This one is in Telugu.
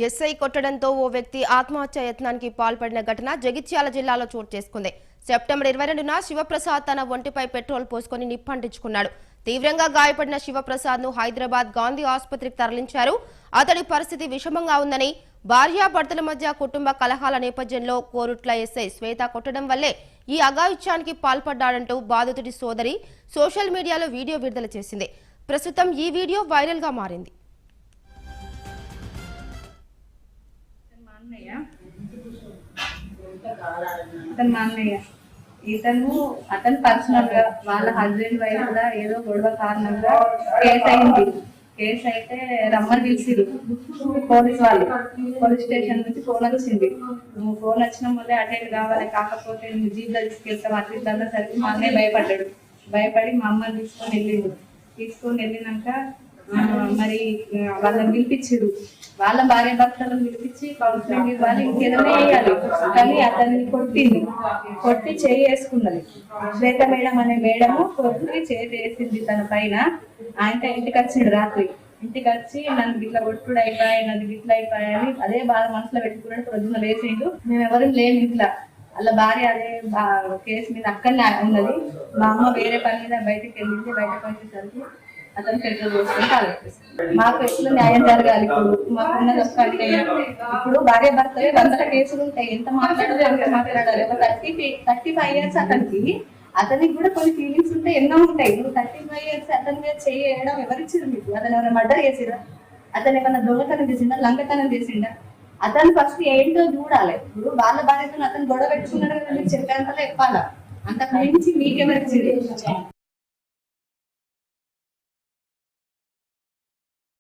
ఎస్ఐ కొట్టడంతో ఓ వ్యక్తి ఆత్మహత్య యత్నానికి పాల్పడిన ఘటన జగిత్యాల జిల్లాలో చోటు చేసుకుంది. సెప్టెంబర్ 22న శివప్రసాద్ తన ఒంటిపై పెట్రోల్ పోసుకొని నిప్పంటించుకున్నాడు. తీవ్రంగా గాయపడిన శివప్రసాద్ ను హైదరాబాద్ గాంధీ ఆసుపత్రికి తరలించారు. అతడి పరిస్థితి విషమంగా ఉందని, భార్యాభర్తల మధ్య కుటుంబ కలహాల నేపథ్యంలో కోరుట్ల ఎస్ఐ శ్వేత కొట్టడం వల్లే ఈ అఘాయిత్యానికి పాల్పడ్డాడంటూ బాధితుడి సోదరి సోషల్ మీడియాలో వీడియో విడుదల చేసింది. ప్రస్తుతం ఈ వీడియో వైరల్ గా మారింది. అతను పర్సనల్ గా వాళ్ళ హస్బెండ్ వైఫ్ గా ఏదో గొడవ కారణంగా కేసు అయింది. కేసు అయితే రమ్మని పిలిచిరు పోలీస్ వాళ్ళు. పోలీస్ స్టేషన్ నుంచి ఫోన్ వచ్చింది. నువ్వు ఫోన్ వచ్చిన వల్లే అటెండ్ కావాలి, కాకపోతే నువ్వు జీప్ తీసుకెళ్తావు అట్లా ఇట్లా సరికి మా అన్నయ్య భయపడ్డాడు. భయపడి మా అమ్మని తీసుకొని వెళ్ళినాక మరి వాళ్ళని పిలిపించారు. వాళ్ళ భార్య భర్తలను పిలిపించి కౌన్సిలింగ్ ఇవ్వాలి, ఇంకేదైనా వేయాలి. కానీ అతన్ని కొట్టి చేయి వేసుకున్నది. శ్వేత మేడం అనే మేడము కొట్టి చేయి వేసింది తన పైన. ఆయన ఇంటికి వచ్చిండు రాత్రి. ఇంటికి వచ్చి నన్ను గిట్ల కొట్టుడు అయిపోయాయి, నన్ను గిట్ల అయిపోయాయని అదే బాధ మనసులో పెట్టుకున్నాడు. ప్రొద్దున లేచిండు. మేము ఎవరు లేము ఇంట్లో. వాళ్ళ భార్య అదే కేసు మీద అక్కడనే ఉన్నది. మా అమ్మ వేరే పని మీద బయటకు వెళ్ళింది. బయటకు వచ్చేసరికి అతను పెట్రోల్ పోసుకొని తాగేస్తారు. మాకు ఎట్లా న్యాయం జరగాలి? ఇప్పుడు మాకున్నది ఒక్కటే. ఇప్పుడు భార్య భర్తలే 100 కేసులు ఉంటాయి. ఎంత మాట్లాడాలి అంత మాట్లాడాలి. ఒక 35 ఇయర్స్ అతనికి కూడా కొన్ని ఫీలింగ్స్ ఉంటాయి, ఎన్నో ఉంటాయి. ఇప్పుడు 35 ఇయర్స్ అతని మీద చేయడం ఎవరిచ్చారు మీకు? అతను ఎవరైనా మర్డర్ చేసిరా? అతను ఏమన్నా దొంగతనం చేసిండా, లంకతనం చేసిండా? అతను ఫస్ట్ ఏంటో చూడాలి. ఇప్పుడు వాళ్ళ భార్యతో అతను గొడవ పెట్టుకున్నాడు కదా, మీరు చెప్పేంతలో చెప్పాలా. అంతకు మించి మీకెవరిచ్చింది?